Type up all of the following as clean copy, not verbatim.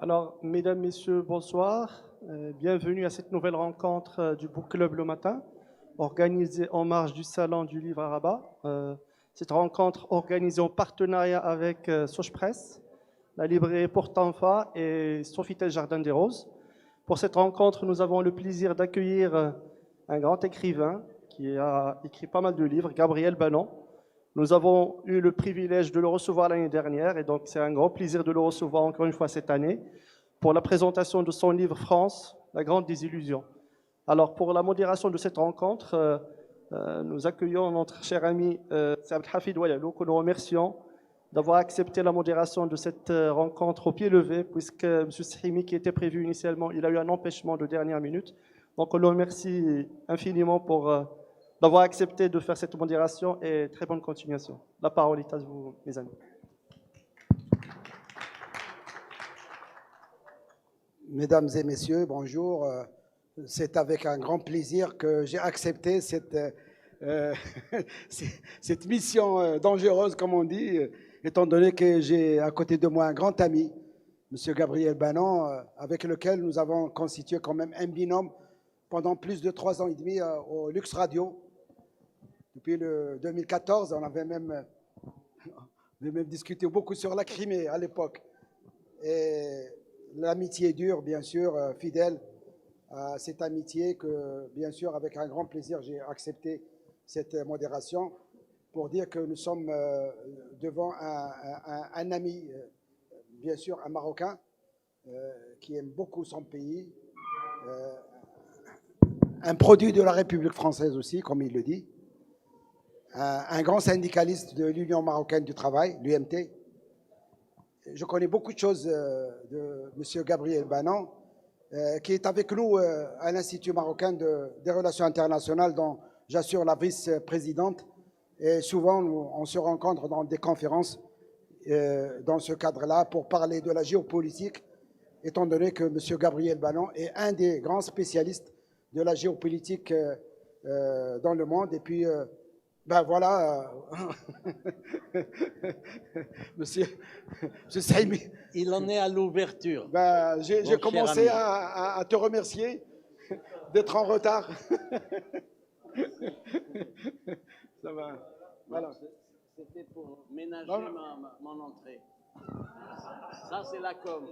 Alors, mesdames, messieurs, bonsoir. Bienvenue à cette nouvelle rencontre du Book Club le matin, organisée en marge du Salon du Livre à Rabat. Cette rencontre organisée en partenariat avec Sochpress, la librairie Porte-Enfa et Sofitel Jardin des Roses. Pour cette rencontre, nous avons le plaisir d'accueillir un grand écrivain qui a écrit pas mal de livres, Gabriel Banon. Nous avons eu le privilège de le recevoir l'année dernière et donc c'est un grand plaisir de le recevoir encore une fois cette année pour la présentation de son livre France, la grande désillusion. Alors pour la modération de cette rencontre, nous accueillons notre cher ami Saad Hafid Oualalou, que nous remercions d'avoir accepté la modération de cette rencontre au pied levé, puisque M. Sahimi, qui était prévu initialement, il a eu un empêchement de dernière minute. Donc on le remercie infiniment pour d'avoir accepté de faire cette modération et très bonne continuation. La parole est à vous, mes amis. Mesdames et messieurs, bonjour. C'est avec un grand plaisir que j'ai accepté cette mission dangereuse, comme on dit, étant donné que j'ai à côté de moi un grand ami, M. Gabriel Banon, avec lequel nous avons constitué quand même un binôme pendant plus de 3 ans et demi au Lux Radio. Depuis le 2014, on avait même discuté beaucoup sur la Crimée à l'époque. Et l'amitié dure, bien sûr, fidèle à cette amitié que, bien sûr, avec un grand plaisir, j'ai accepté cette modération pour dire que nous sommes devant un ami, bien sûr, un Marocain qui aime beaucoup son pays, un produit de la République française aussi, comme il le dit, un grand syndicaliste de l'Union marocaine du travail, l'UMT. Je connais beaucoup de choses de M. Gabriel Banon, qui est avec nous à l'Institut marocain des relations internationales, dont j'assure la vice-présidente. Et souvent, on se rencontre dans des conférences dans ce cadre-là pour parler de la géopolitique, étant donné que M. Gabriel Banon est un des grands spécialistes de la géopolitique dans le monde. Et puis, ben voilà, monsieur Saïmi. Il en est à l'ouverture. Ben, j'ai commencé à te remercier d'être en retard. Ça va. Voilà. C'était pour ménager mon entrée. Ça, c'est la com.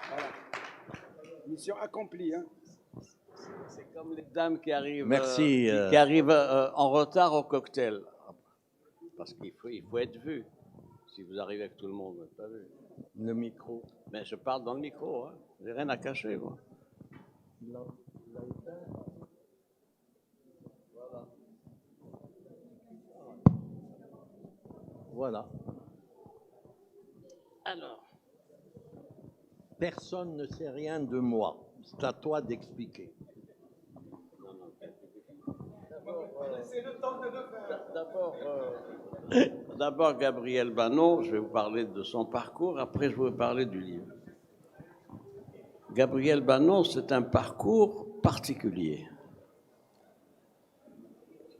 Voilà. Mission accomplie, hein. C'est comme les dames qui arrivent, Merci, qui arrivent en retard au cocktail. Parce qu'il faut être vu. Si vous arrivez avec tout le monde, vous n'êtes pas vu. Le micro. Mais je parle dans le micro, hein. J'ai rien à cacher, moi. Voilà. Alors, Personne ne sait rien de moi. C'est à toi d'expliquer. D'abord, Gabriel Banon, je vais vous parler de son parcours, après je vais vous parler du livre. Gabriel Banon, c'est un parcours particulier.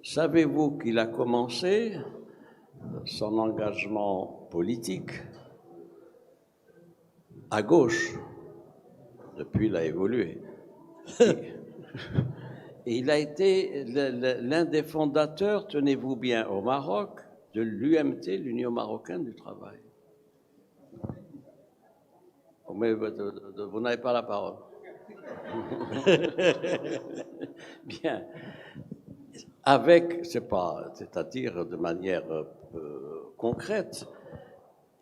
Savez-vous qu'il a commencé son engagement politique à gauche? Depuis, il a évolué. Et il a été l'un des fondateurs, tenez-vous bien, au Maroc, de l'UMT, l'Union marocaine du travail. Mais vous n'avez pas la parole. Bien. Avec, c'est-à-dire de manière concrète,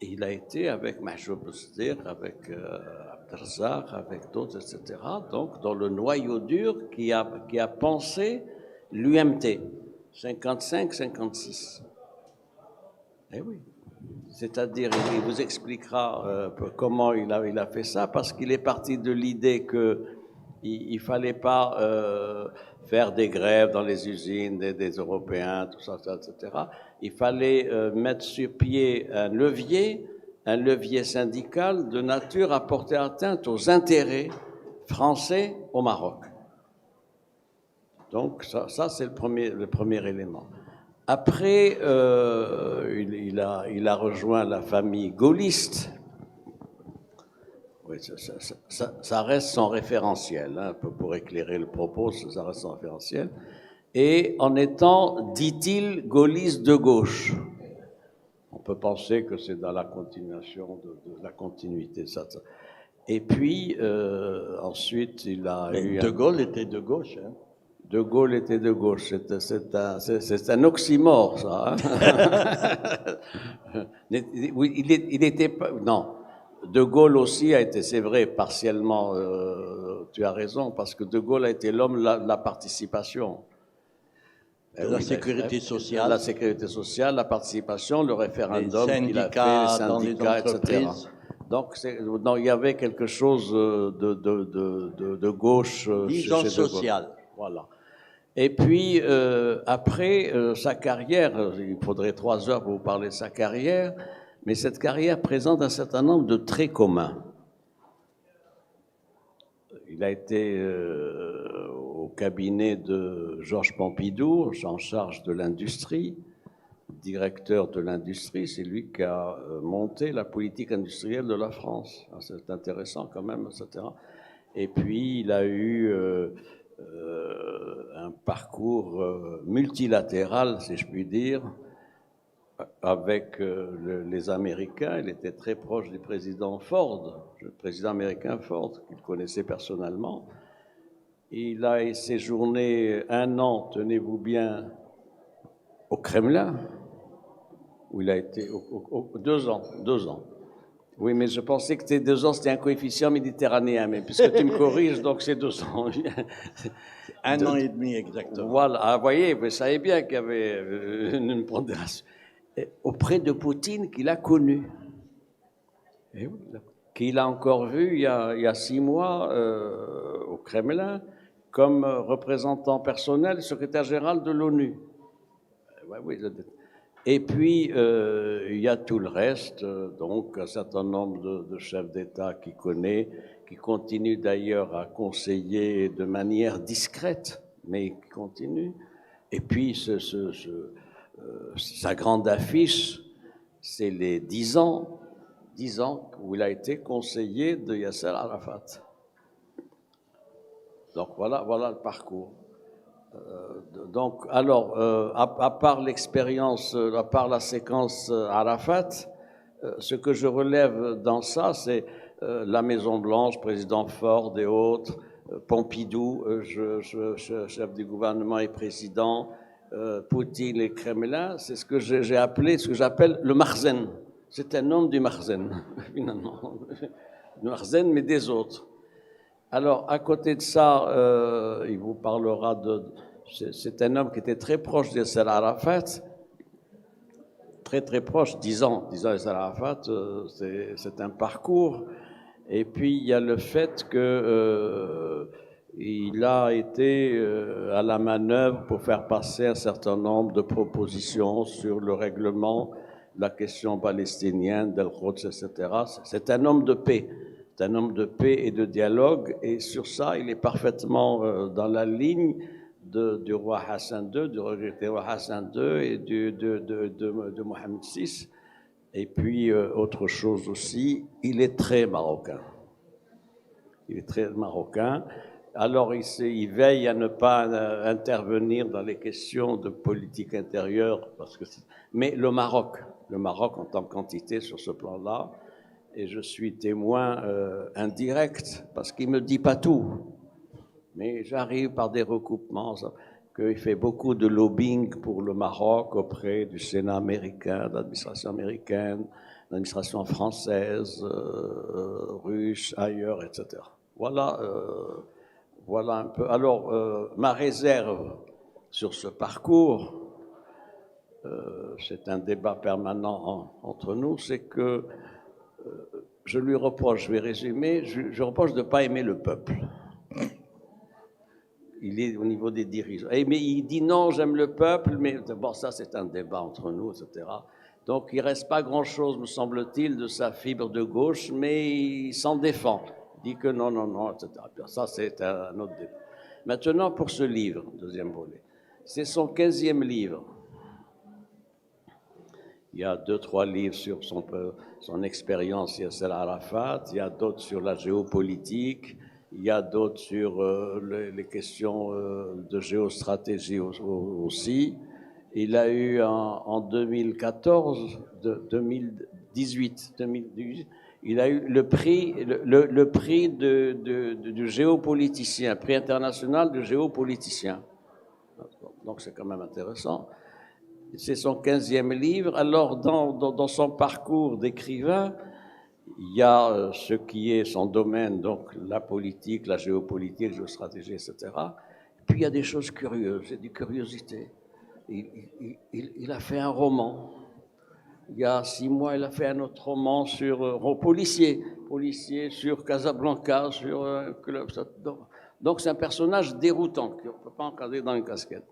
il a été avec Mahjoub Boussdir, avec Abdelrazak, avec d'autres, etc. Donc, dans le noyau dur qui a pensé l'UMT, 55-56. Eh oui. C'est-à-dire, il vous expliquera comment il a fait ça, parce qu'il est parti de l'idée qu'il ne fallait pas faire des grèves dans les usines des Européens, tout ça, etc. Il fallait mettre sur pied un levier syndical de nature à porter atteinte aux intérêts français au Maroc. Donc ça c'est le premier élément. Après, il a rejoint la famille gaulliste Oui, ça reste son référentiel, hein, pour éclairer le propos, ça reste son référentiel. Et en étant, dit-il, gaulliste de gauche. On peut penser que c'est dans la continuation de la continuité. Ça. Et puis, ensuite, il a eu... De Gaulle était de gauche. Hein. De Gaulle était de gauche. C'est un oxymore, ça. Hein. Il était pas... Non. De Gaulle aussi a été, c'est vrai, partiellement, tu as raison, parce que De Gaulle a été l'homme de la participation. La sécurité sociale. La sécurité sociale, la participation, le référendum qu'il a fait, les syndicats, etc. Donc, il y avait quelque chose de gauche disons chez De Gaulle. social. Voilà. Et puis, après sa carrière, il faudrait 3 heures pour vous parler de sa carrière, mais cette carrière présente un certain nombre de traits communs. Il a été au cabinet de Georges Pompidou, en charge de l'industrie, directeur de l'industrie. C'est lui qui a monté la politique industrielle de la France. C'est intéressant quand même, etc. Et puis, il a eu un parcours multilatéral, si je puis dire, avec les Américains. Il était très proche du président Ford, le président américain Ford, qu'il connaissait personnellement. Il a séjourné 1 an, tenez-vous bien, au Kremlin, où il a été 2 ans. 2 ans. Oui, mais je pensais que 2 ans, c'était un coefficient méditerranéen, mais puisque tu me corriges, donc c'est 2 ans. 1 an et demi exactement. Voilà, ah, vous voyez, vous savez bien qu'il y avait une pondération. Auprès de Poutine qu'il a connu, qu'il a encore vu il y a 6 mois au Kremlin comme représentant personnel, secrétaire général de l'ONU. Et puis, il y a tout le reste, donc un certain nombre de chefs d'État qu'il connaît, qui continuent d'ailleurs à conseiller de manière discrète, mais qui continuent. Et puis, sa grande affiche, c'est les 10 ans où il a été conseiller de Yasser Arafat. Donc voilà le parcours. Donc, alors, à part l'expérience, à part la séquence Arafat, ce que je relève dans ça, c'est la Maison-Blanche, président Ford et autres, Pompidou, chef du gouvernement et président, Poutine et Kremlin, c'est ce que j'ai appelé, ce que j'appelle le Marzen. C'est un homme du Marzen, finalement. Du Marzen, mais des autres. Alors, à côté de ça, il vous parlera c'est un homme qui était très proche de Yasser Arafat, très très proche, 10 ans Yasser Arafat, c'est un parcours. Et puis, il y a le fait qu'il a été à la manœuvre pour faire passer un certain nombre de propositions sur le règlement de la question palestinienne, d'El-Quds, etc. C'est un homme de paix. C'est un homme de paix et de dialogue, et sur ça, il est parfaitement dans la ligne du roi Hassan II, du regretté roi Hassan II et de Mohamed VI. Et puis, autre chose aussi, il est très marocain. Il est très marocain. Alors, il veille à ne pas intervenir dans les questions de politique intérieure, mais le Maroc en tant qu'entité sur ce plan-là, et je suis témoin indirect, parce qu'il ne me dit pas tout. Mais j'arrive par des recoupements, qu'il fait beaucoup de lobbying pour le Maroc auprès du Sénat américain, de l'administration américaine, de l'administration française, russe, ailleurs, etc. Voilà un peu. Alors, ma réserve sur ce parcours, c'est un débat permanent entre nous, c'est que je lui reproche, je vais résumer, je reproche de ne pas aimer le peuple. Il est au niveau des dirigeants. Mais il dit non, j'aime le peuple, mais bon, ça c'est un débat entre nous, etc. Donc il ne reste pas grand-chose, me semble-t-il, de sa fibre de gauche, mais il s'en défend. Il dit que non, etc. Ça c'est un autre débat. Maintenant, pour ce livre, deuxième volet, c'est son 15e livre. Il y a 2-3 livres sur son expérience Yasser Arafat, il y a d'autres sur la géopolitique, il y a d'autres sur les questions de géostratégie aussi. Il a eu en 2014, 2018, il a eu le prix, le prix du géopoliticien, prix international du géopoliticien. Donc c'est quand même intéressant. C'est son 15e livre. Alors, dans son parcours d'écrivain, il y a ce qui est son domaine, donc la politique, la géopolitique, la géostratégie, etc. Puis il y a des choses curieuses, il y a des curiosités. Il a fait un roman. Il y a 6 mois, il a fait un autre roman sur policier sur Casablanca, sur un club. Donc c'est un personnage déroutant qu'on ne peut pas encadrer dans une casquette.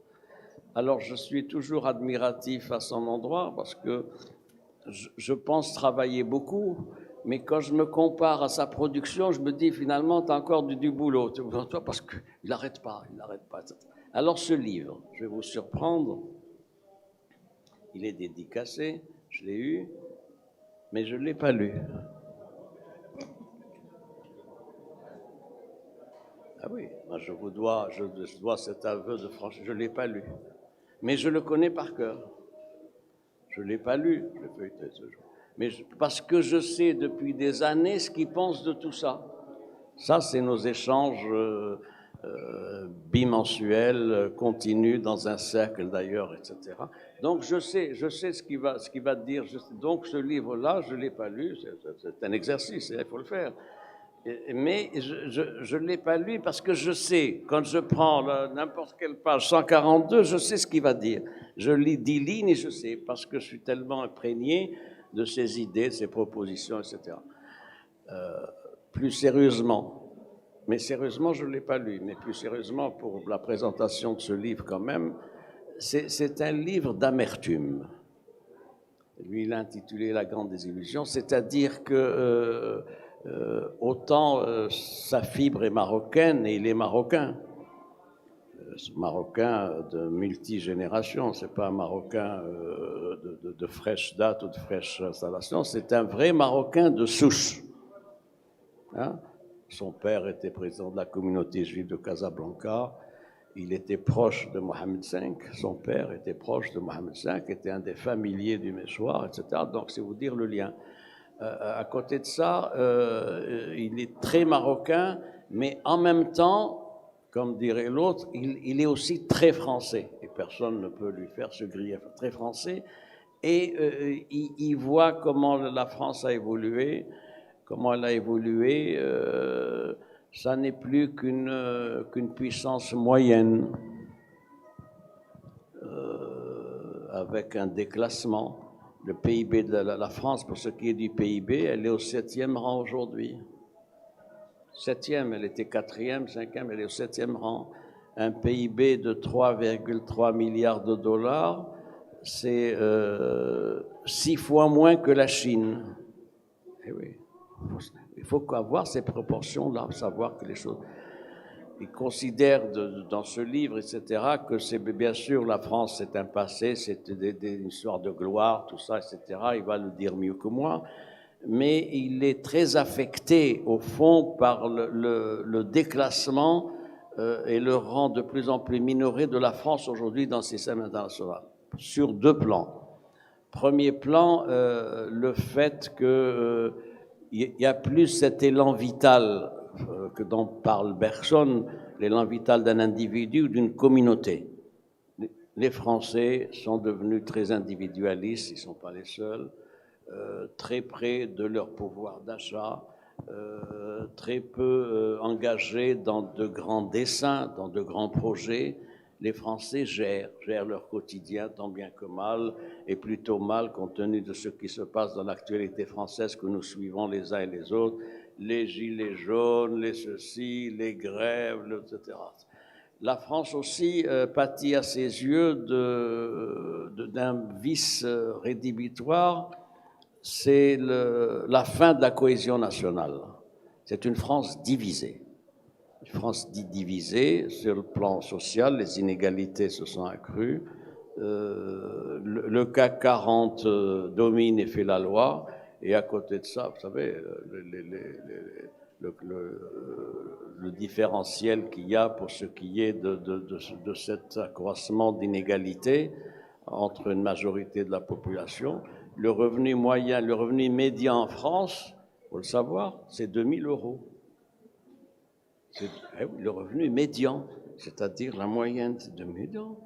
Alors, je suis toujours admiratif à son endroit parce que je pense travailler beaucoup, mais quand je me compare à sa production, je me dis finalement, tu as encore du boulot, parce qu'il n'arrête pas, Alors, ce livre, je vais vous surprendre, il est dédicacé, je l'ai eu, mais je ne l'ai pas lu. Ah oui, moi je dois cet aveu de franchise, je ne l'ai pas lu. Mais je le connais par cœur. Je ne l'ai pas lu, je l'ai feuilleté ce jour. Mais parce que je sais depuis des années ce qu'il pense de tout ça. Ça, c'est nos échanges bimensuels, continus, dans un cercle d'ailleurs, etc. Donc je sais ce qu'il va dire. Donc ce livre-là, je ne l'ai pas lu, c'est un exercice, il faut le faire. Mais je ne l'ai pas lu parce que je sais, quand je prends n'importe quelle page 142, je sais ce qu'il va dire. Je lis 10 lignes et je sais, parce que je suis tellement imprégné de ses idées, de ses propositions, etc. Plus sérieusement, mais sérieusement, je ne l'ai pas lu, mais plus sérieusement, pour la présentation de ce livre quand même, c'est un livre d'amertume. Lui, il l'a intitulé La Grande Désillusion, c'est-à-dire que autant sa fibre est marocaine et il est marocain. Marocain de multigénération, c'est pas un Marocain de fraîche date ou de fraîche installation, c'est un vrai Marocain de souche. Hein? Son père était président de la communauté juive de Casablanca, il était proche de Mohamed V, son père était proche de Mohamed V, était un des familiers du Méchoir, etc. Donc c'est vous dire le lien. À côté de ça, il est très marocain, mais en même temps, comme dirait l'autre, il est aussi très français. Et personne ne peut lui faire ce grief. Très français. Et il voit comment la France a évolué, comment elle a évolué. Ça n'est plus qu'une puissance moyenne, avec un déclassement. Le PIB de la France, pour ce qui est du PIB, elle est au 7e rang aujourd'hui. 7e, elle était 4e, 5e, elle est au 7e rang. Un PIB de 3,3 milliards de dollars, c'est 6 fois moins que la Chine. Eh oui, il faut avoir ces proportions-là, savoir que les choses... Il considère dans ce livre, etc., que c'est bien sûr la France, c'est un passé, c'est une histoire de gloire, tout ça, etc. Il va le dire mieux que moi, mais il est très affecté au fond par le déclassement et le rang de plus en plus minoré de la France aujourd'hui dans le système international, sur 2 plans. Premier plan, le fait qu'il n'y a plus cet élan vital que dont parle Bergson, l'élan vital d'un individu ou d'une communauté. Les Français sont devenus très individualistes, ils ne sont pas les seuls, très près de leur pouvoir d'achat, très peu engagés dans de grands desseins, dans de grands projets. Les Français gèrent leur quotidien tant bien que mal, et plutôt mal compte tenu de ce qui se passe dans l'actualité française que nous suivons les uns et les autres, les gilets jaunes, les ceci, les grèves, etc. La France aussi pâtit à ses yeux d'un vice rédhibitoire, c'est la fin de la cohésion nationale. C'est une France divisée. Une France divisée sur le plan social, les inégalités se sont accrues, le CAC 40 domine et fait la loi, et à côté de ça, vous savez, le différentiel qu'il y a pour ce qui est de cet accroissement d'inégalité entre une majorité de la population. Le revenu moyen, le revenu médian en France, il faut le savoir, c'est 2 000 euros. Eh oui, le revenu médian, c'est-à-dire la moyenne, c'est 2 000 euros.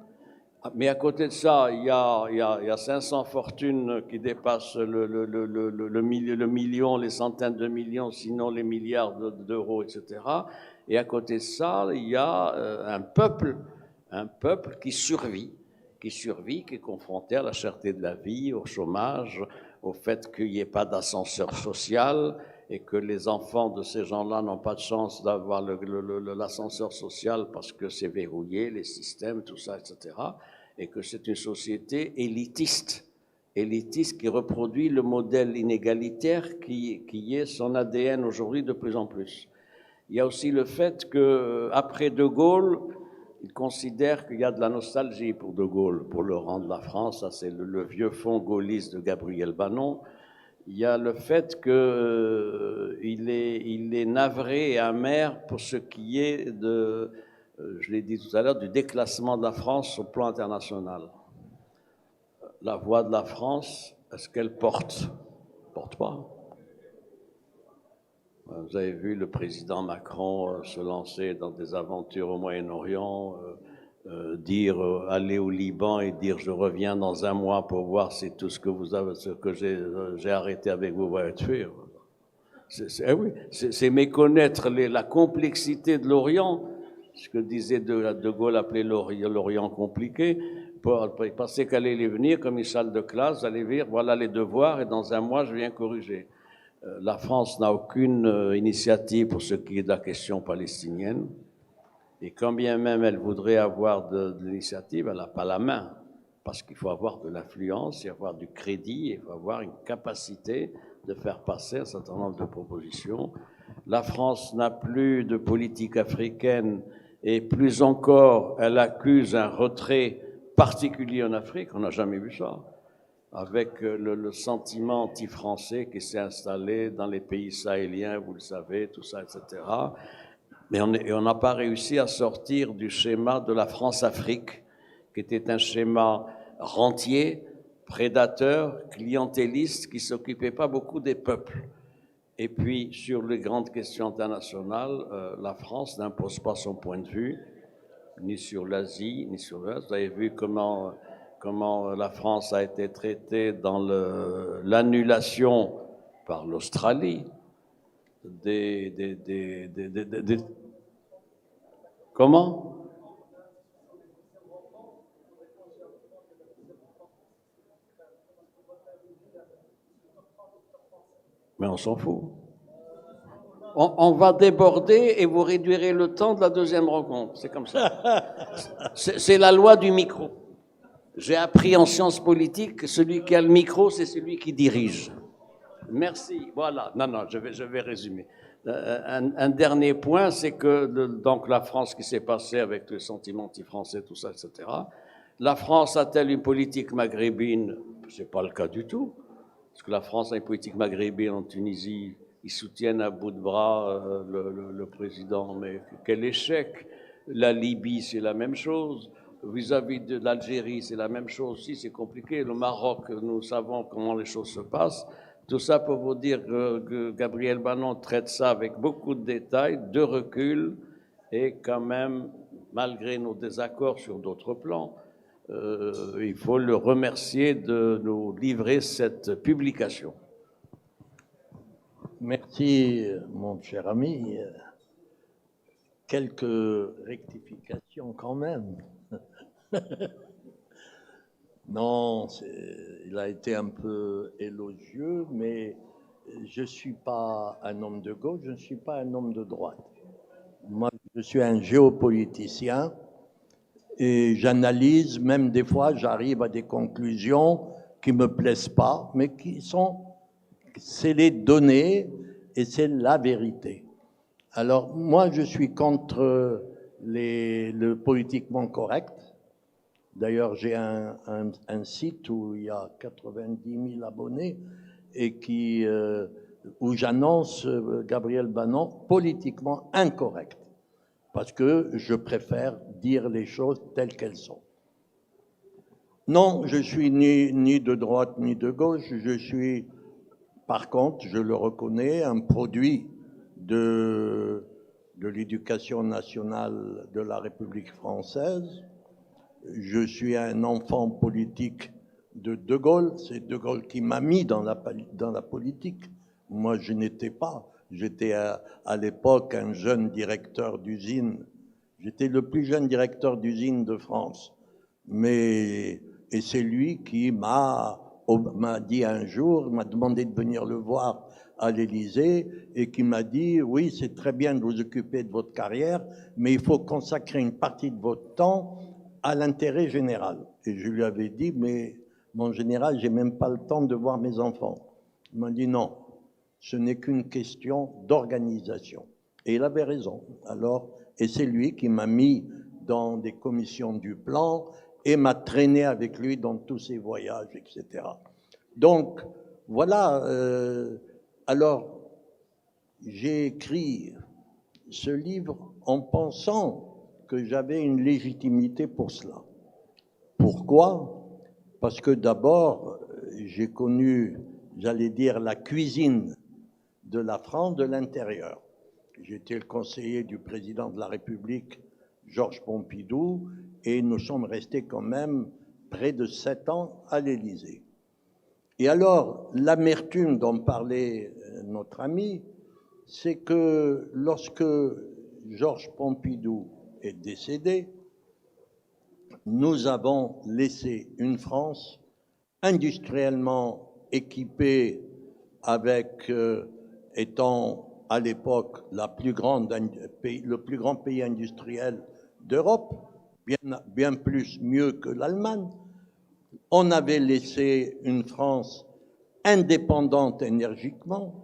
Mais à côté de ça, il y a 500 fortunes qui dépassent le million, les centaines de millions, sinon les milliards d'euros, etc. Et à côté de ça, il y a un peuple qui survit, qui est confronté à la cherté de la vie, au chômage, au fait qu'il n'y ait pas d'ascenseur social et que les enfants de ces gens-là n'ont pas de chance d'avoir l'ascenseur social parce que c'est verrouillé, les systèmes, tout ça, etc. Et que c'est une société élitiste qui reproduit le modèle inégalitaire qui est son ADN aujourd'hui de plus en plus. Il y a aussi le fait qu'après De Gaulle, il considère qu'il y a de la nostalgie pour De Gaulle, pour le rang de la France. Ça, c'est le vieux fond gaulliste de Gabriel Bannon. Il y a le fait qu'il est navré et amer pour ce qui est je l'ai dit tout à l'heure, du déclassement de la France au plan international. La voix de la France, est-ce qu'elle porte? Porte pas. Vous avez vu le président Macron se lancer dans des aventures au Moyen-Orient, dire aller au Liban et dire je reviens dans un mois pour voir si tout ce que vous avez, ce que j'ai arrêté avec vous va être fait. C'est méconnaître la complexité de l'Orient, ce que disait De Gaulle appelait l'Orient compliqué. Il pensait qu'elle allait venir comme une salle de classe, allait dire voilà les devoirs et dans un mois je viens corriger. La France n'a aucune initiative pour ce qui est de la question palestinienne. Et quand bien même elle voudrait avoir de l'initiative, elle n'a pas la main. Parce qu'il faut avoir de l'influence, il faut avoir du crédit, il faut avoir une capacité de faire passer un certain nombre de propositions. La France n'a plus de politique africaine et plus encore, elle accuse un retrait particulier en Afrique. On n'a jamais vu ça. Avec le sentiment anti-français qui s'est installé dans les pays sahéliens, vous le savez, tout ça, etc. Mais on n'a pas réussi à sortir du schéma de la France-Afrique, qui était un schéma rentier, prédateur, clientéliste, qui ne s'occupait pas beaucoup des peuples. Et puis, sur les grandes questions internationales, la France n'impose pas son point de vue, ni sur l'Asie, ni sur l'Est. Vous avez vu comment la France a été traitée dans l'annulation par l'Australie Comment? Mais on s'en fout. On va déborder et vous réduirez le temps de la deuxième rencontre. C'est comme ça. C'est la loi du micro. J'ai appris en sciences politiques que celui qui a le micro, c'est celui qui dirige. Merci. Voilà. Non, je vais résumer. Un dernier point, c'est que donc la France qui s'est passée avec le sentiment anti-français, tout ça, etc. La France a-t-elle une politique maghrébine? C'est pas le cas du tout. Parce que la France a une politique maghrébine en Tunisie. Ils soutiennent à bout de bras le président. Mais quel échec! La Libye, c'est la même chose. Vis-à-vis de l'Algérie, c'est la même chose aussi, c'est compliqué. Le Maroc, nous savons comment les choses se passent. Tout ça pour vous dire que Gabriel Bannon traite ça avec beaucoup de détails, de recul, et quand même, malgré nos désaccords sur d'autres plans, il faut le remercier de nous livrer cette publication. Merci, mon cher ami. Quelques rectifications quand même. Non, il a été un peu élogieux, mais je ne suis pas un homme de gauche, je ne suis pas un homme de droite. Moi, je suis un géopoliticien et j'analyse, même des fois, j'arrive à des conclusions qui ne me plaisent pas, mais c'est les données et c'est la vérité. Alors, moi, je suis contre le politiquement correct. D'ailleurs, j'ai un site où il y a 90 000 abonnés et où j'annonce Gabriel Bannon politiquement incorrect, parce que je préfère dire les choses telles qu'elles sont. Non, je suis ni de droite ni de gauche, je suis, par contre, je le reconnais, un produit de l'éducation nationale de la République française. Je suis un enfant politique de Gaulle, c'est De Gaulle qui m'a mis dans la politique. Moi, je n'étais pas. J'étais à l'époque un jeune directeur d'usine. J'étais le plus jeune directeur d'usine de France. Et c'est lui qui m'a dit un jour, m'a demandé de venir le voir à l'Élysée et qui m'a dit, oui, c'est très bien de vous occuper de votre carrière, mais il faut consacrer une partie de votre temps à l'intérêt général. Et je lui avais dit, mais mon général, j'ai même pas le temps de voir mes enfants. Il m'a dit, non, ce n'est qu'une question d'organisation. Et il avait raison. Alors, et c'est lui qui m'a mis dans des commissions du plan et m'a traîné avec lui dans tous ses voyages, etc. Donc, voilà. Alors, j'ai écrit ce livre en pensant que j'avais une légitimité pour cela. Pourquoi? Parce que d'abord, j'ai connu, j'allais dire, la cuisine de la France de l'intérieur. J'étais le conseiller du président de la République, Georges Pompidou, et nous sommes restés quand même près de 7 ans à l'Élysée. Et alors, l'amertume dont parlait notre ami, c'est que lorsque Georges Pompidou est décédé, nous avons laissé une France industriellement équipée avec, étant à l'époque le plus grand pays industriel d'Europe, bien plus mieux que l'Allemagne. On avait laissé une France indépendante énergiquement,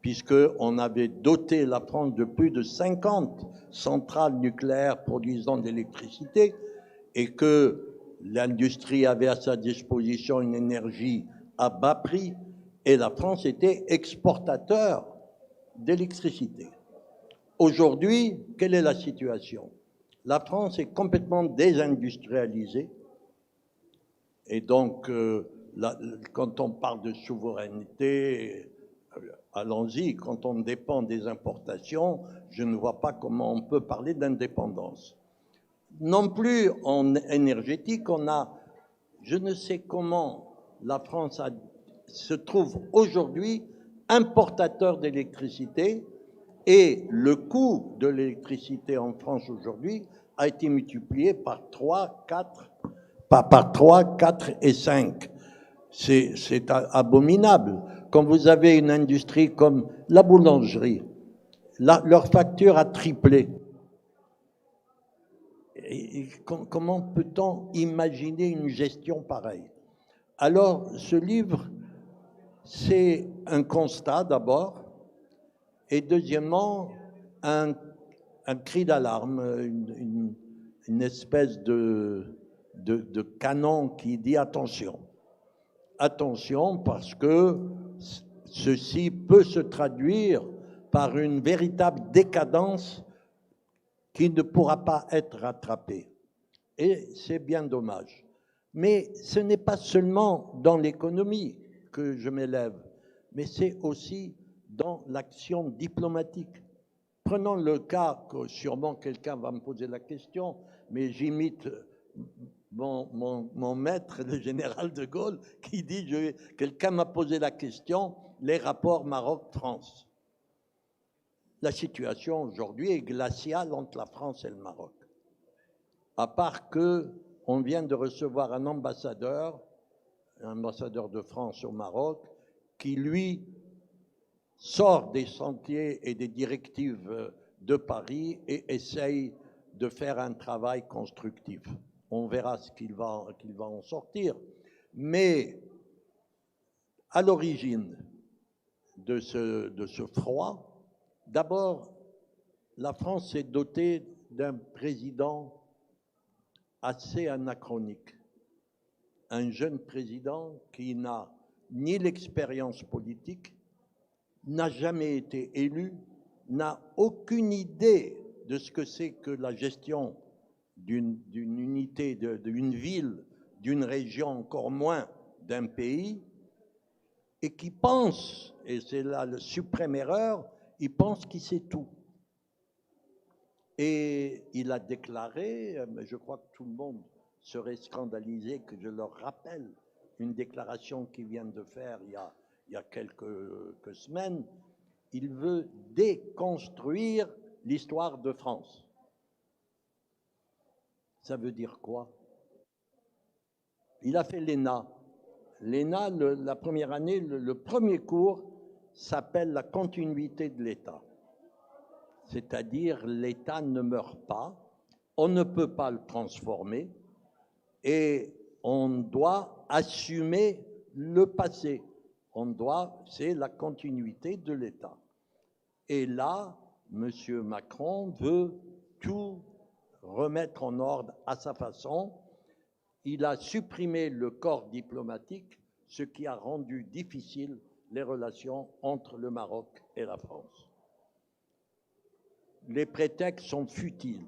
puisqu'on avait doté la France de plus de 50 centrales nucléaires produisant de l'électricité et que l'industrie avait à sa disposition une énergie à bas prix et la France était exportateur d'électricité. Aujourd'hui, quelle est la situation? La France est complètement désindustrialisée et donc quand on parle de souveraineté, allons-y, quand on dépend des importations, je ne vois pas comment on peut parler d'indépendance. Non plus en énergétique, on a, je ne sais comment la France se trouve aujourd'hui importateur d'électricité et le coût de l'électricité en France aujourd'hui a été multiplié par 3, 4, par 3, 4 et 5. C'est abominable. Quand vous avez une industrie comme la boulangerie, leur facture a triplé. Et comment peut-on imaginer une gestion pareille? Alors, ce livre, c'est un constat d'abord, et deuxièmement, un cri d'alarme, une espèce de canon qui dit attention. Attention parce que ceci peut se traduire par une véritable décadence qui ne pourra pas être rattrapée. Et c'est bien dommage. Mais ce n'est pas seulement dans l'économie que je m'élève, mais c'est aussi dans l'action diplomatique. Prenons le cas que sûrement quelqu'un va me poser la question, mais j'imite mon maître, le général de Gaulle, qui dit, quelqu'un m'a posé la question, les rapports Maroc-France. La situation aujourd'hui est glaciale entre la France et le Maroc. À part qu'on vient de recevoir un ambassadeur de France au Maroc, qui lui sort des sentiers et des directives de Paris et essaye de faire un travail constructif. On verra ce qu'il va en sortir. Mais à l'origine de ce froid, d'abord, la France s'est dotée d'un président assez anachronique. Un jeune président qui n'a ni l'expérience politique, n'a jamais été élu, n'a aucune idée de ce que c'est que la gestion d'une unité, d'une ville, d'une région, encore moins d'un pays, et qui pense, et c'est là la suprême erreur, il pense qu'il sait tout. Et il a déclaré, je crois que tout le monde serait scandalisé que je leur rappelle une déclaration qu'il vient de faire il y a quelques semaines. Il veut déconstruire l'histoire de France. Ça veut dire quoi? Il a fait l'ENA. L'ENA, la première année, le premier cours s'appelle la continuité de l'État. C'est-à-dire l'État ne meurt pas, on ne peut pas le transformer et on doit assumer le passé. C'est la continuité de l'État. Et là, M. Macron veut tout remettre en ordre à sa façon. Il a supprimé le corps diplomatique, ce qui a rendu difficile les relations entre le Maroc et la France. Les prétextes sont futiles.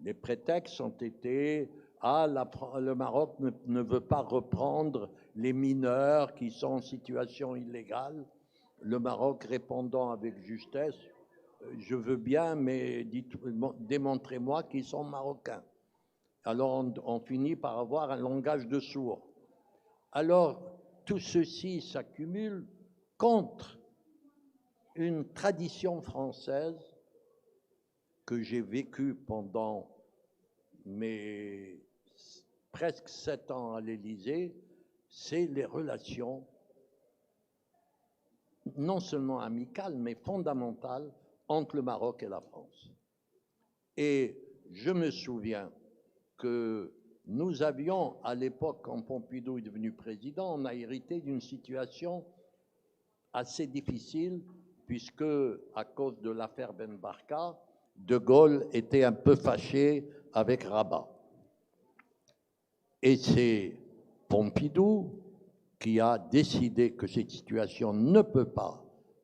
Les prétextes ont été le Maroc ne veut pas reprendre les mineurs qui sont en situation illégale. Le Maroc répondant avec justesse, je veux bien, mais démontrez-moi qu'ils sont marocains. Alors on finit par avoir un langage de sourds. Alors tout ceci s'accumule contre une tradition française que j'ai vécue pendant mes presque 7 ans à l'Élysée, c'est les relations non seulement amicales, mais fondamentales entre le Maroc et la France. Et je me souviens que nous avions, à l'époque, quand Pompidou est devenu président, on a hérité d'une situation assez difficile, puisque, à cause de l'affaire Ben Barka, De Gaulle était un peu fâché avec Rabat. Et c'est Pompidou qui a décidé que cette situation ne peut pas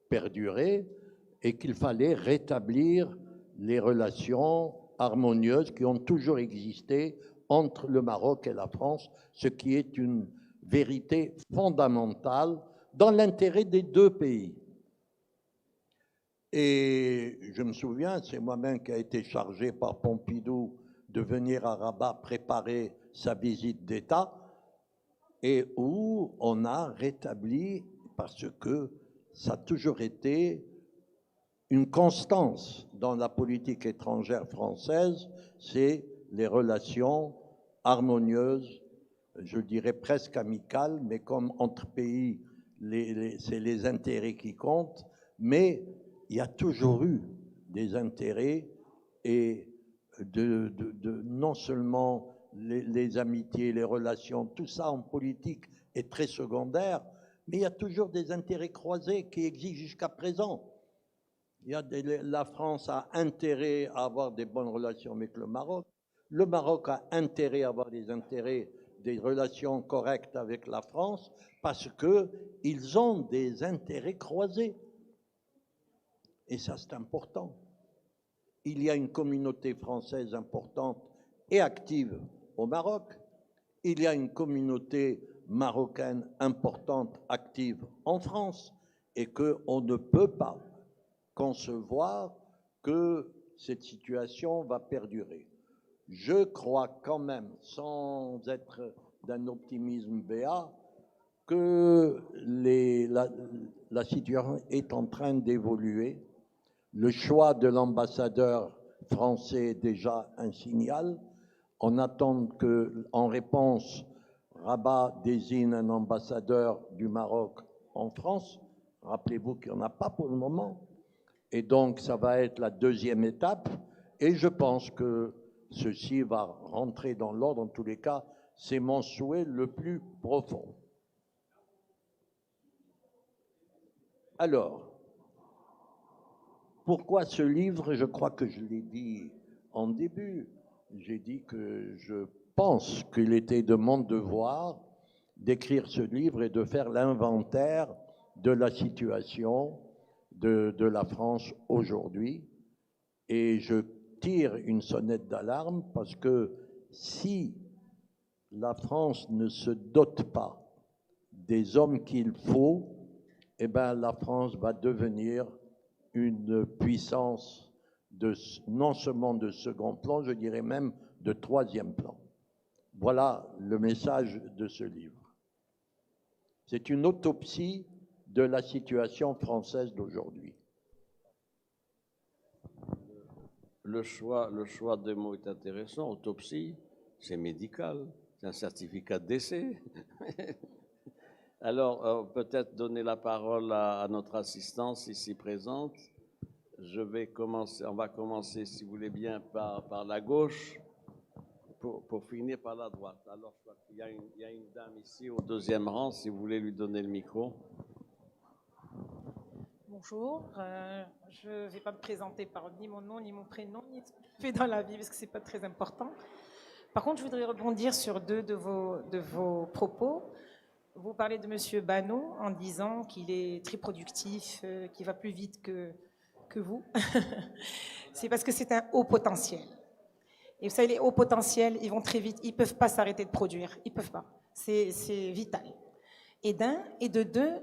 perdurer et qu'il fallait rétablir les relations harmonieuses qui ont toujours existé entre le Maroc et la France, ce qui est une vérité fondamentale dans l'intérêt des deux pays. Et je me souviens, c'est moi-même qui a été chargé par Pompidou de venir à Rabat préparer sa visite d'État, et où on a rétabli, parce que ça a toujours été une constance dans la politique étrangère française, c'est les relations harmonieuses, je dirais presque amicales, mais comme entre pays, c'est les intérêts qui comptent, mais il y a toujours eu des intérêts et non seulement les amitiés, les relations, tout ça en politique est très secondaire, mais il y a toujours des intérêts croisés qui existent jusqu'à présent. La France a intérêt à avoir des bonnes relations avec le Maroc a intérêt à avoir des relations correctes avec la France, parce qu'ils ont des intérêts croisés. Et ça, c'est important. Il y a une communauté française importante et active au Maroc. Il y a une communauté marocaine importante, active en France, et qu'on ne peut pas concevoir que cette situation va perdurer. Je crois quand même, sans être d'un optimisme béat, que la situation est en train d'évoluer. Le choix de l'ambassadeur français est déjà un signal. On attend qu'en réponse, Rabat désigne un ambassadeur du Maroc en France. Rappelez-vous qu'il n'y en a pas pour le moment. Et donc, ça va être la deuxième étape. Et je pense que ceci va rentrer dans l'ordre. En tous les cas, c'est mon souhait le plus profond. Alors, pourquoi ce livre? Je crois que je l'ai dit en début. J'ai dit que je pense qu'il était de mon devoir d'écrire ce livre et de faire l'inventaire de la situation de la France aujourd'hui. Et je tire une sonnette d'alarme parce que si la France ne se dote pas des hommes qu'il faut, eh ben, la France va devenir une puissance non seulement de second plan, je dirais même de troisième plan. Voilà le message de ce livre. C'est une autopsie de la situation française d'aujourd'hui. Le choix des mots est intéressant. Autopsie, c'est médical, c'est un certificat de décès. Alors, peut-être donner la parole à notre assistance ici présente. On va commencer, si vous voulez bien, par la gauche, pour finir par la droite. Alors, je crois qu'il y a une dame ici au deuxième rang, si vous voulez lui donner le micro. Bonjour, je ne vais pas me présenter par ni mon nom, ni mon prénom, ni ce que je fais dans la vie, parce que ce n'est pas très important. Par contre, je voudrais rebondir sur deux de vos propos. Vous parlez de M. Baneau en disant qu'il est très productif, qu'il va plus vite que vous. C'est parce que c'est un haut potentiel. Et vous savez, les hauts potentiels, ils vont très vite, ils ne peuvent pas s'arrêter de produire, ils ne peuvent pas. C'est vital. Et d'un, et de deux,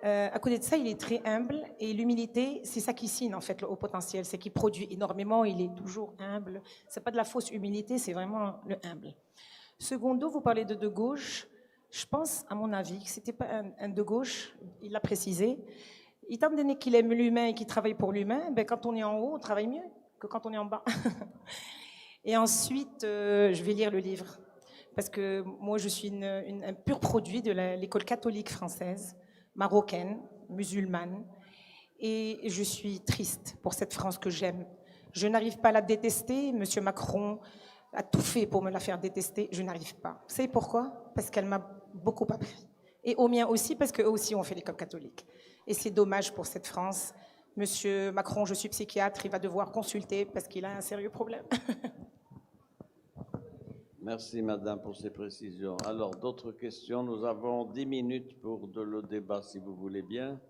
à côté de ça, il est très humble et l'humilité, c'est ça qui signe en fait le haut potentiel, c'est qu'il produit énormément, il est toujours humble. C'est pas de la fausse humilité, c'est vraiment le humble. Secondo, vous parlez de gauche. Je pense, à mon avis, que c'était pas un de gauche. Il l'a précisé. Étant donné qu'il aime l'humain et qu'il travaille pour l'humain, ben quand on est en haut, on travaille mieux que quand on est en bas. Et ensuite, je vais lire le livre parce que moi, je suis un pur produit de l'école catholique française, marocaine, musulmane, et je suis triste pour cette France que j'aime. Je n'arrive pas à la détester. Monsieur Macron a tout fait pour me la faire détester. Je n'arrive pas. Vous savez pourquoi? Parce qu'elle m'a beaucoup appris. Et aux miens aussi, parce qu'eux aussi ont fait l'école catholique. Et c'est dommage pour cette France. Monsieur Macron, je suis psychiatre, il va devoir consulter parce qu'il a un sérieux problème. Merci, madame, pour ces précisions. Alors, d'autres questions? Nous avons 10 minutes pour le débat, si vous voulez bien.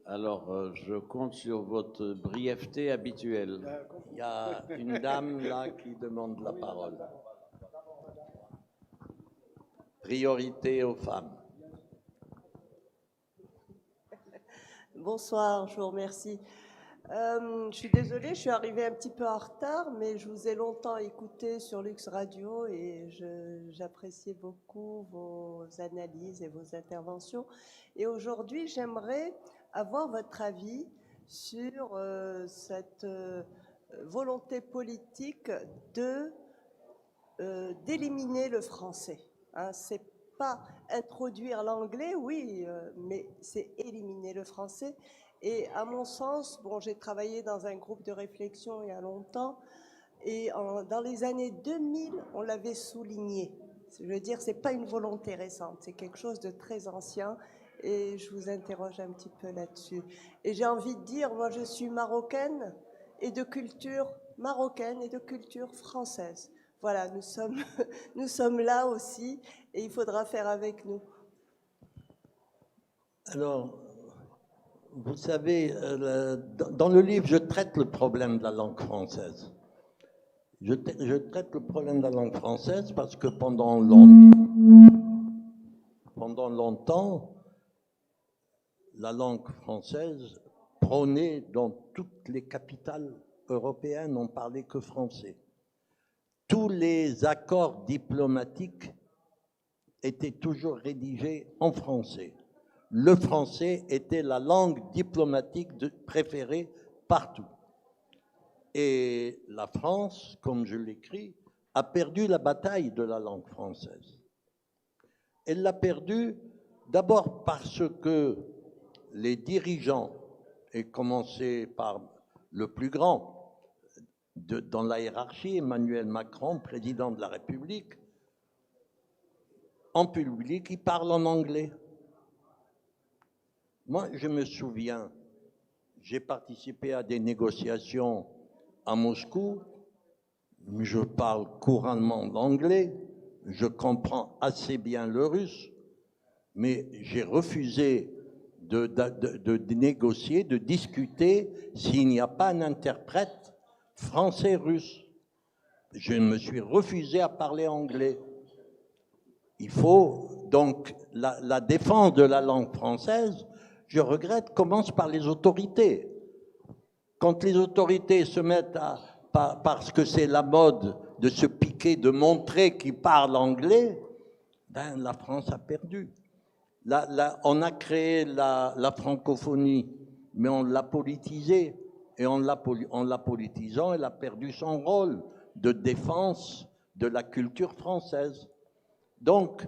Alors, je compte sur votre brièveté habituelle. Il y a une dame là qui demande la parole. Priorité aux femmes. Bonsoir, je vous remercie. Je suis désolée, je suis arrivée un petit peu en retard, mais je vous ai longtemps écouté sur Lux Radio et j'appréciais beaucoup vos analyses et vos interventions. Et aujourd'hui, j'aimerais avoir votre avis sur cette volonté politique d'éliminer le français. Hein, c'est pas introduire l'anglais, oui, mais c'est éliminer le français. Et à mon sens, bon, j'ai travaillé dans un groupe de réflexion il y a longtemps, et dans les années 2000, on l'avait souligné. Je veux dire, c'est pas une volonté récente, c'est quelque chose de très ancien, et je vous interroge un petit peu là-dessus. Et j'ai envie de dire, moi je suis marocaine et de culture marocaine et de culture française. Voilà, nous sommes là aussi, et il faudra faire avec nous. Alors, vous savez, dans le livre, je traite le problème de la langue française. Je traite le problème de la langue française parce que pendant longtemps, la langue française prônait dans toutes les capitales européennes, on parlait que français. Tous les accords diplomatiques étaient toujours rédigés en français. Le français était la langue diplomatique préférée partout. Et la France, comme je l'écris, a perdu la bataille de la langue française. Elle l'a perdue d'abord parce que les dirigeants, et commencé par le plus grand dans la hiérarchie, Emmanuel Macron, président de la République, en public, il parle en anglais. Moi, je me souviens, j'ai participé à des négociations à Moscou. Je parle couramment l'anglais, je comprends assez bien le russe, mais j'ai refusé de négocier, de discuter s'il n'y a pas un interprète français-russe. Je me suis refusé à parler anglais. Il faut donc la défense de la langue française, je regrette, commence par les autorités. Quand les autorités se mettent à, parce que c'est la mode de se piquer, de montrer qu'ils parlent anglais, ben la France a perdu. On a créé la francophonie, mais on l'a politisée. Et en la politisant, elle a perdu son rôle de défense de la culture française. Donc,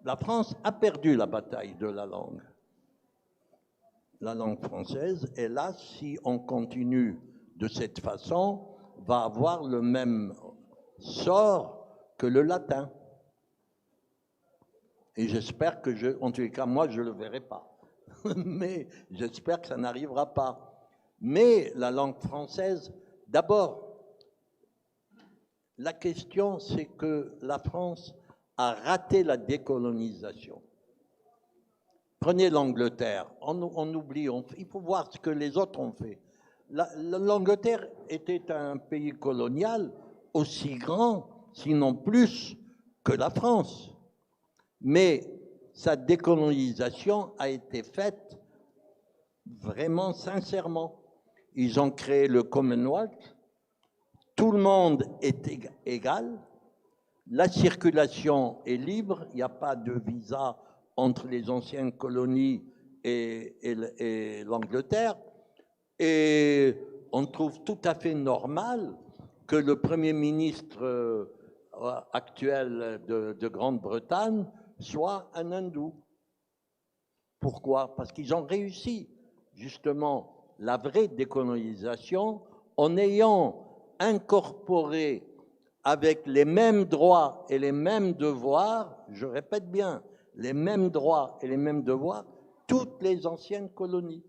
la France a perdu la bataille de la langue. La langue française, et là, si on continue de cette façon, va avoir le même sort que le latin. Et j'espère que, en tous les cas, moi, je ne le verrai pas. Mais j'espère que ça n'arrivera pas. Mais la langue française, d'abord, la question, c'est que la France a raté la décolonisation. Prenez l'Angleterre, on oublie, il faut voir ce que les autres ont fait. L'Angleterre était un pays colonial aussi grand, sinon plus, que la France. Mais sa décolonisation a été faite vraiment sincèrement. Ils ont créé le Commonwealth, tout le monde est égal, la circulation est libre, il n'y a pas de visa entre les anciennes colonies et l'Angleterre, et on trouve tout à fait normal que le Premier ministre actuel de Grande-Bretagne soit un hindou. Pourquoi? Parce qu'ils ont réussi justement la vraie décolonisation en ayant incorporé avec les mêmes droits et les mêmes devoirs, je répète bien, les mêmes droits et les mêmes devoirs, toutes les anciennes colonies.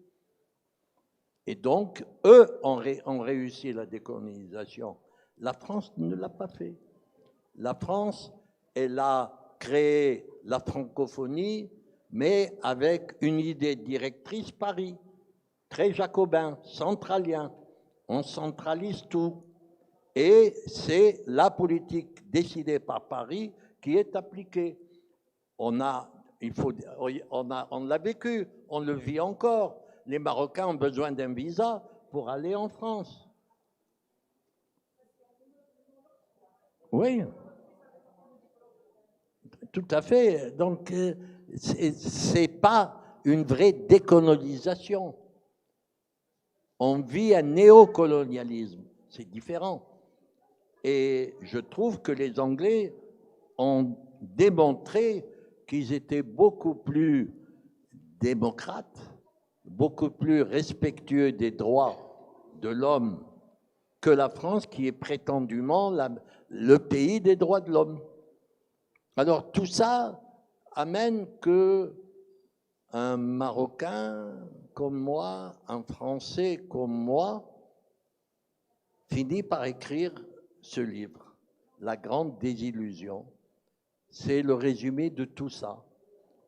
Et donc, eux ont réussi la décolonisation. La France ne l'a pas fait. La France, elle a créé la francophonie, mais avec une idée directrice Paris, très jacobin, centralien. On centralise tout. Et c'est la politique décidée par Paris qui est appliquée. On l'a vécu, on le vit encore. Les Marocains ont besoin d'un visa pour aller en France. Oui, tout à fait. Donc, c'est pas une vraie décolonisation. On vit un néocolonialisme, c'est différent. Et je trouve que les Anglais ont démontré qu'ils étaient beaucoup plus démocrates, beaucoup plus respectueux des droits de l'homme que la France, qui est prétendument le pays des droits de l'homme. Alors tout ça amène que un Marocain comme moi, un Français comme moi, finit par écrire ce livre, La Grande Désillusion. C'est le résumé de tout ça.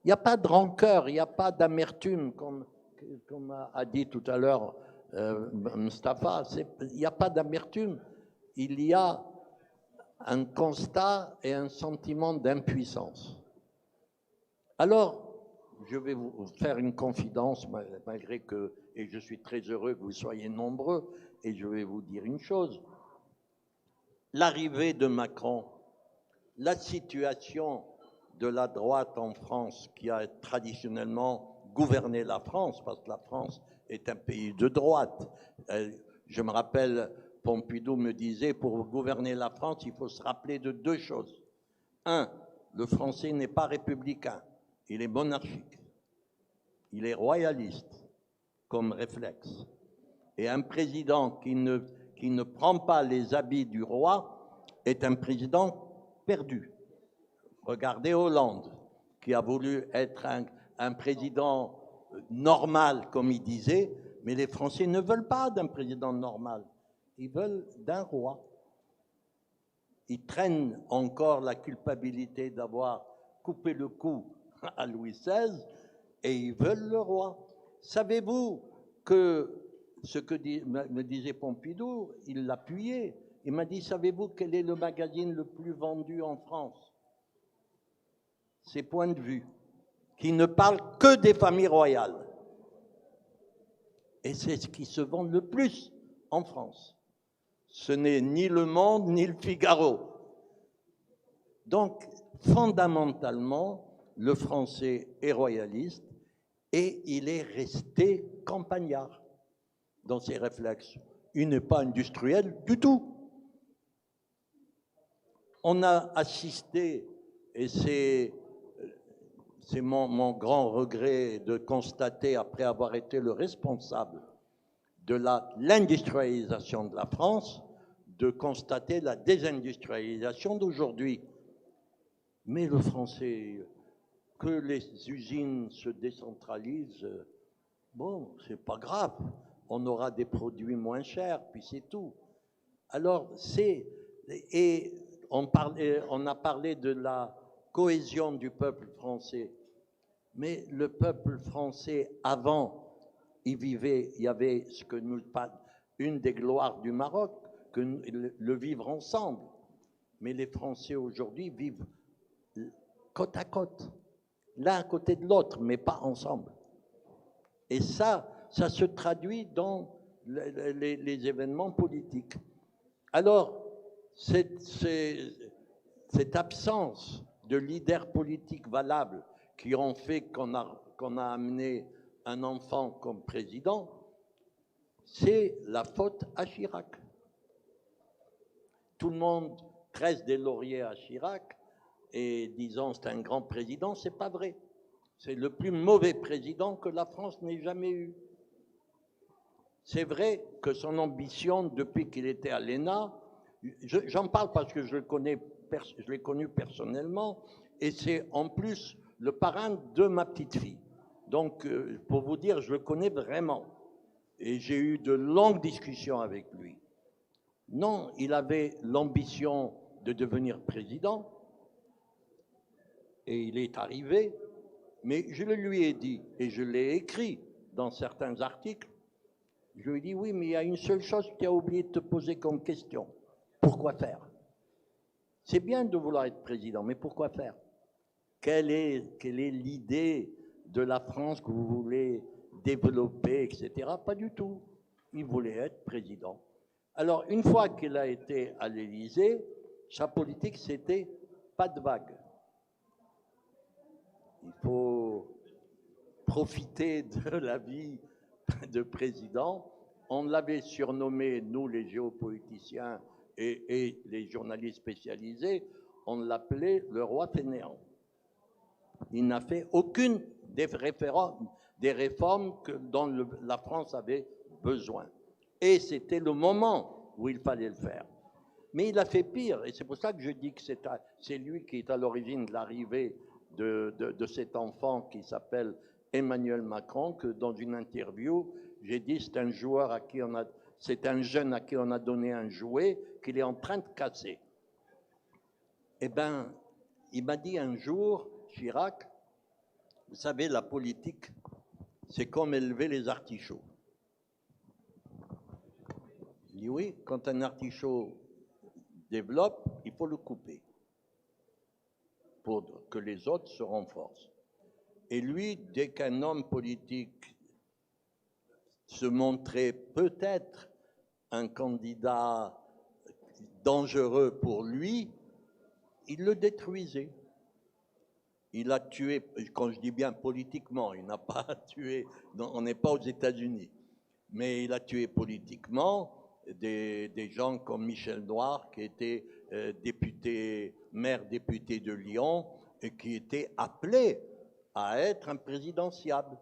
Il n'y a pas de rancœur, il n'y a pas d'amertume, comme a dit tout à l'heure Mustapha. Il n'y a pas d'amertume. Il y a un constat et un sentiment d'impuissance. Alors, je vais vous faire une confidence, malgré que, et je suis très heureux que vous soyez nombreux, et je vais vous dire une chose. L'arrivée de Macron, la situation de la droite en France, qui a traditionnellement gouverné la France, parce que la France est un pays de droite. Je me rappelle, Pompidou me disait, pour gouverner la France, il faut se rappeler de deux choses. Un, le français n'est pas républicain, il est monarchique, il est royaliste comme réflexe. Et un président qui ne prend pas les habits du roi est un président perdu. Regardez Hollande, qui a voulu être un président normal, comme il disait, mais les Français ne veulent pas d'un président normal, ils veulent d'un roi. ils traînent encore la culpabilité d'avoir coupé le cou à Louis XVI et ils veulent le roi. Savez-vous que ce que me disait Pompidou, il l'appuyait. Il m'a dit, savez-vous quel est le magazine le plus vendu en France? C'est Point de vue, qui ne parle que des familles royales. Et c'est ce qui se vend le plus en France. Ce n'est ni Le Monde, ni le Figaro. Donc, fondamentalement, le français est royaliste et il est resté campagnard dans ses réflexes. Il n'est pas industriel du tout. On a assisté, et c'est mon grand regret de constater, après avoir été le responsable de l'industrialisation de la France, de constater la désindustrialisation d'aujourd'hui. Mais le français, que les usines se décentralisent, bon, c'est pas grave. On aura des produits moins chers, puis c'est tout. Alors, et on a parlé de la cohésion du peuple français. Mais le peuple français, avant, il y avait ce que nous parlons, une des gloires du Maroc, que le vivre ensemble. Mais les Français aujourd'hui vivent côte à côte, l'un à côté de l'autre, mais pas ensemble. Et ça se traduit dans les événements politiques. Alors, cette absence de leader politique valable qui ont fait qu'on a amené un enfant comme président, c'est la faute à Chirac. Tout le monde tresse des lauriers à Chirac et disant c'est un grand président, c'est pas vrai. C'est le plus mauvais président que la France n'ait jamais eu. C'est vrai que son ambition, depuis qu'il était à l'ENA, j'en parle parce que je l'ai connu personnellement, et c'est en plus le parrain de ma petite fille. Donc, pour vous dire, je le connais vraiment. Et j'ai eu de longues discussions avec lui. Non, il avait l'ambition de devenir président, et il est arrivé, mais je le lui ai dit, et je l'ai écrit dans certains articles, je lui ai dit, oui, mais il y a une seule chose que tu as oublié de te poser comme question. Pourquoi faire? C'est bien de vouloir être président, mais pourquoi faire? Quelle est l'idée de la France que vous voulez développer, etc. Pas du tout. Il voulait être président. Alors, une fois qu'il a été à l'Élysée, sa politique, c'était pas de vague. Il faut profiter de la vie de président. On l'avait surnommé, nous les géopoliticiens et les journalistes spécialisés, on l'appelait le roi fainéant. Il n'a fait aucune des réformes dont la France avait besoin. Et c'était le moment où il fallait le faire. Mais il a fait pire, et c'est pour ça que je dis que c'est lui qui est à l'origine de l'arrivée de cet enfant qui s'appelle Emmanuel Macron, que dans une interview, j'ai dit c'est un jeune à qui on a donné un jouet qu'il est en train de casser. Eh bien, il m'a dit un jour, Chirac, vous savez, la politique, c'est comme élever les artichauts. Il dit oui, quand un artichaut développe, il faut le couper pour que les autres se renforcent. Et lui, dès qu'un homme politique se montrait peut-être un candidat dangereux pour lui, il le détruisait. Il a tué, quand je dis bien politiquement, il n'a pas tué, on n'est pas aux États-Unis, mais il a tué politiquement des gens comme Michel Noir, qui était maire député de Lyon, et qui était appelé à être un présidentiable.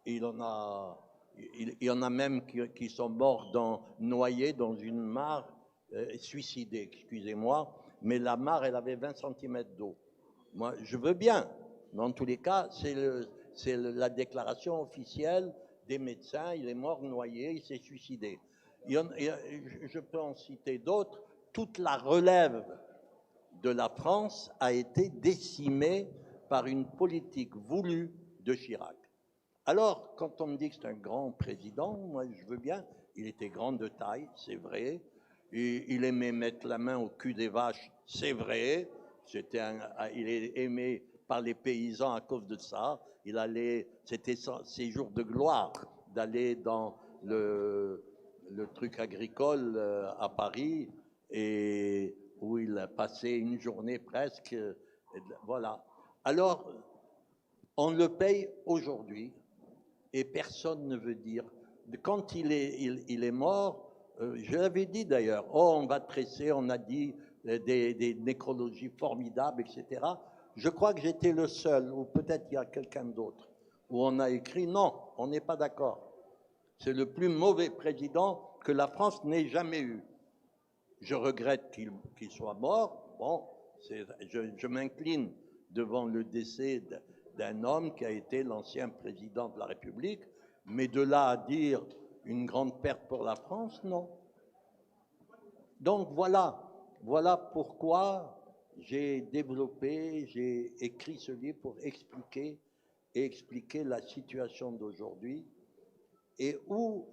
Il y en a même qui sont morts noyés dans une mare, suicidés, excusez-moi, mais la mare, elle avait 20 cm d'eau. Moi, je veux bien, mais en tous les cas, c'est la déclaration officielle des médecins. Il est mort noyé, il s'est suicidé. Je peux en citer d'autres toute la relève de la France a été décimée par une politique voulue de Chirac. Alors, quand on me dit que c'est un grand président, moi je veux bien, il était grand de taille, c'est vrai, et il aimait mettre la main au cul des vaches, c'est vrai, il est aimé par les paysans à cause de ça, c'était ses jours de gloire d'aller dans le truc agricole à Paris, et où il a passé une journée presque, voilà. Alors, on le paye aujourd'hui, et personne ne veut dire. Quand il est mort, je l'avais dit d'ailleurs, oh, on va tresser, on a dit des nécrologies formidables, etc. Je crois que j'étais le seul, ou peut-être il y a quelqu'un d'autre, où on a écrit non, on n'est pas d'accord. C'est le plus mauvais président que la France n'ait jamais eu. Je regrette qu'il soit mort. Bon, je m'incline devant le décès d'un homme qui a été l'ancien président de la République, mais de là à dire une grande perte pour la France, non. Donc voilà pourquoi j'ai écrit ce livre pour expliquer la situation d'aujourd'hui et où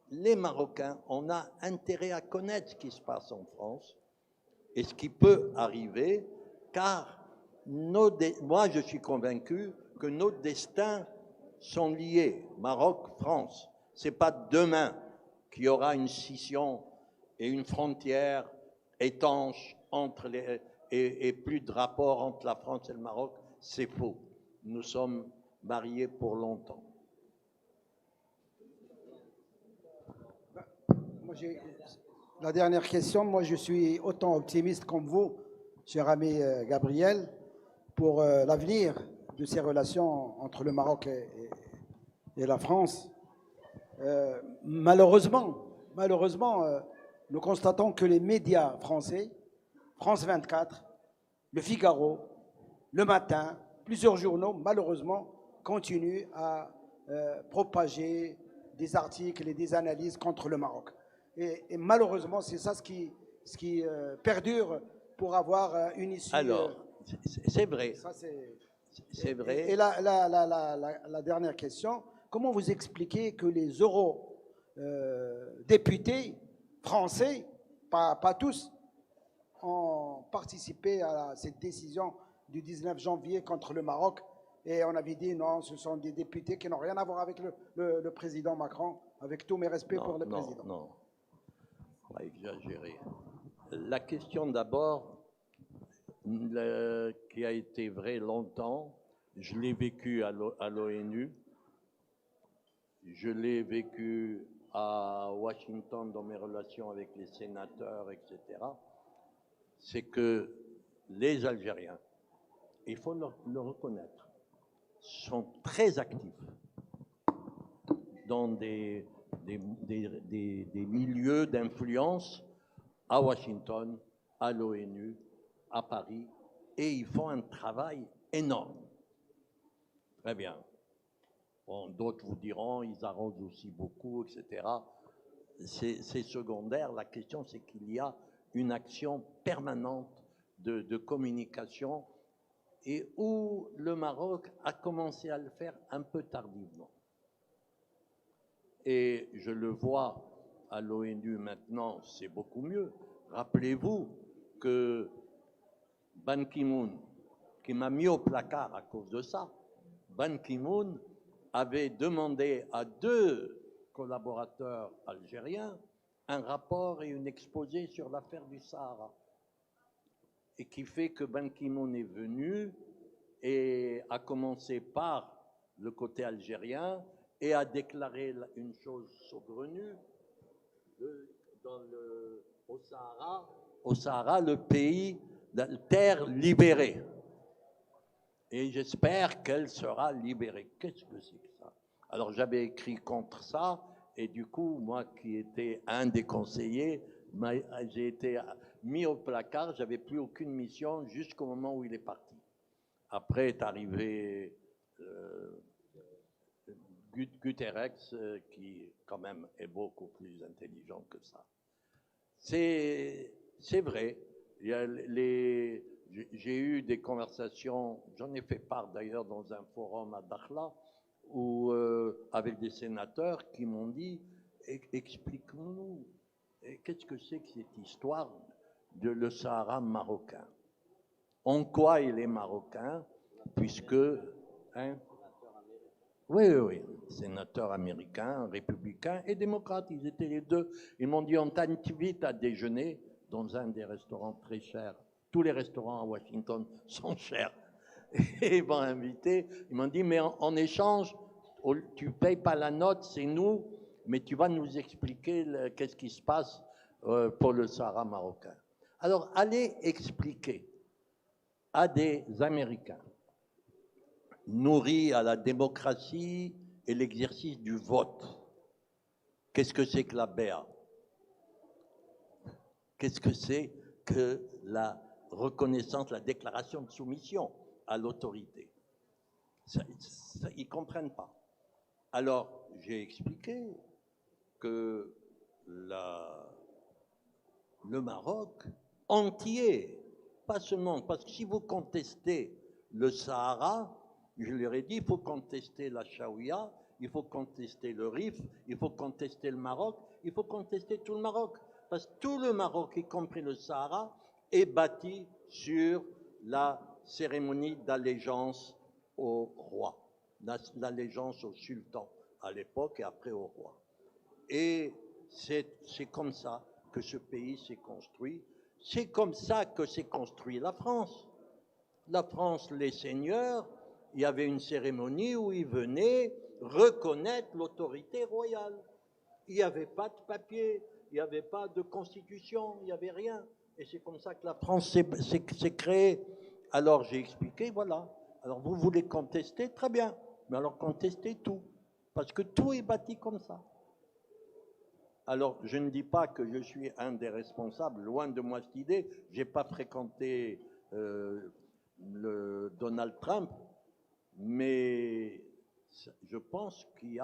les Marocains, on a intérêt à connaître ce qui se passe en France et ce qui peut arriver, car moi je suis convaincu que nos destins sont liés, Maroc-France. Ce n'est pas demain qu'il y aura une scission et une frontière étanche et plus de rapport entre la France et le Maroc. C'est faux. Nous sommes mariés pour longtemps. La dernière question, moi je suis autant optimiste comme vous, cher ami Gabriel, pour l'avenir de ces relations entre le Maroc et la France. Malheureusement, nous constatons que les médias français, France 24, Le Figaro, Le Matin, plusieurs journaux, malheureusement, continuent à propager des articles et des analyses contre le Maroc. Et malheureusement, c'est ça ce qui perdure pour avoir une issue. Alors, c'est vrai. C'est vrai. Et la dernière question, comment vous expliquez que les eurodéputés français, pas tous, ont participé à cette décision du 19 janvier contre le Maroc? Et on avait dit non, ce sont des députés qui n'ont rien à voir avec le président Macron, avec tous mes respects pour le président. Non, on va exagérer. La question d'abord, qui a été vraie longtemps, je l'ai vécu à l'ONU, je l'ai vécu à Washington dans mes relations avec les sénateurs, etc. C'est que les Algériens, il faut le reconnaître, sont très actifs dans des milieux d'influence à Washington, à l'ONU, à Paris, et ils font un travail énorme. Très bien. Bon, d'autres vous diront, ils arrosent aussi beaucoup, etc. C'est secondaire. La question, c'est qu'il y a une action permanente de communication et où le Maroc a commencé à le faire un peu tardivement. Et je le vois à l'ONU maintenant, c'est beaucoup mieux. Rappelez-vous que Ban Ki-moon, qui m'a mis au placard à cause de ça, Ban Ki-moon avait demandé à 2 collaborateurs algériens un rapport et une exposé sur l'affaire du Sahara. Et qui fait que Ban Ki-moon est venu et a commencé par le côté algérien et a déclaré une chose saugrenue au Sahara, le pays, la terre libérée. Et j'espère qu'elle sera libérée. Qu'est-ce que c'est que ça? Alors j'avais écrit contre ça, et du coup, moi qui étais un des conseillers, j'ai été mis au placard, j'avais plus aucune mission jusqu'au moment où il est parti. Après est arrivé Guterres, qui quand même est beaucoup plus intelligent que ça. C'est C'est vrai. J'ai eu des conversations, j'en ai fait part d'ailleurs dans un forum à Dakhla, avec des sénateurs qui m'ont dit explique-nous, qu'est-ce que c'est que cette histoire de le Sahara marocain? En quoi il est marocain? Puisque, hein, oui, sénateur américain, républicain et démocrate, ils étaient les deux. Ils m'ont dit on t'invite à déjeuner dans un des restaurants très chers. Tous les restaurants à Washington sont chers. Et ils m'ont invité, ils m'ont dit mais en échange, tu ne payes pas la note, c'est nous, mais tu vas nous expliquer qu'est-ce qui se passe pour le Sahara marocain. Alors allez expliquer à des Américains nourris à la démocratie et l'exercice du vote. Qu'est-ce que c'est que la BEA? Qu'est-ce que c'est que la reconnaissance, la déclaration de soumission à l'autorité? Ils ne comprennent pas. Alors, j'ai expliqué que le Maroc entier, pas seulement, parce que si vous contestez le Sahara, je leur ai dit, il faut contester la Chaouia, il faut contester le Rif, il faut contester le Maroc, il faut contester tout le Maroc. Parce que tout le Maroc, y compris le Sahara, est bâti sur la cérémonie d'allégeance au roi, l'allégeance au sultan à l'époque et après au roi. Et c'est comme ça que ce pays s'est construit. C'est comme ça que s'est construit la France. La France, les seigneurs, il y avait une cérémonie où ils venaient reconnaître l'autorité royale. Il n'y avait pas de papier, il n'y avait pas de constitution, il n'y avait rien. Et c'est comme ça que la France s'est créée. Alors j'ai expliqué, voilà. Alors vous voulez contester, très bien. Mais alors contestez tout. Parce que tout est bâti comme ça. Alors je ne dis pas que je suis un des responsables, loin de moi cette idée. Je n'ai pas fréquenté le Donald Trump, mais je pense qu'il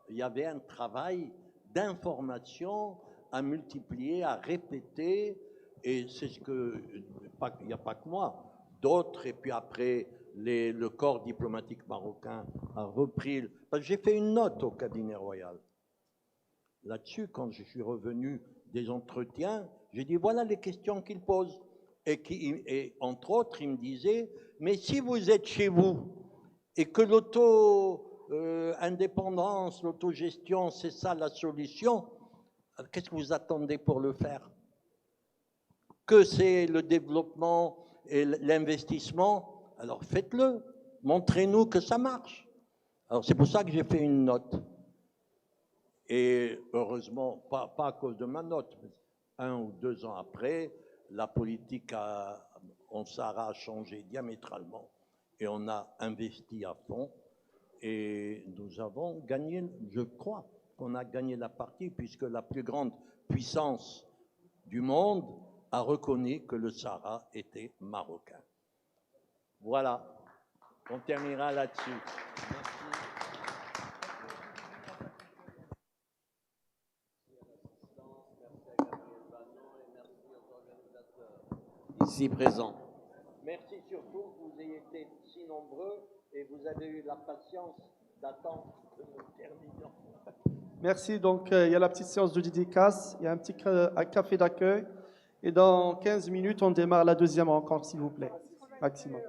y avait un travail d'information à multiplier, à répéter, et c'est ce que, il n'y a pas que moi, d'autres, et puis après, le corps diplomatique marocain a repris, parce que j'ai fait une note au cabinet royal. Là-dessus, quand je suis revenu des entretiens, j'ai dit, voilà les questions qu'il pose. Et entre autres, il me disait, mais si vous êtes chez vous, et que l'auto-indépendance, l'autogestion, c'est ça la solution, qu'est-ce que vous attendez pour le faire? Que c'est le développement et l'investissement, alors faites-le, montrez-nous que ça marche. Alors c'est pour ça que j'ai fait une note. Et heureusement, pas à cause de ma note, mais 1 ou 2 ans après, la politique en Sahara a changé diamétralement et on a investi à fond et nous avons gagné, je crois qu'on a gagné la partie puisque la plus grande puissance du monde a reconnu que le Sahara était marocain. Voilà, on terminera là-dessus. Ici présent. Merci surtout que vous ayez été si nombreux et vous avez eu la patience d'attendre que nous terminions. Merci. Donc, il y a la petite séance de dédicace, il y a un petit café d'accueil. Et dans 15 minutes, on démarre la deuxième rencontre, s'il vous plaît. Maximum.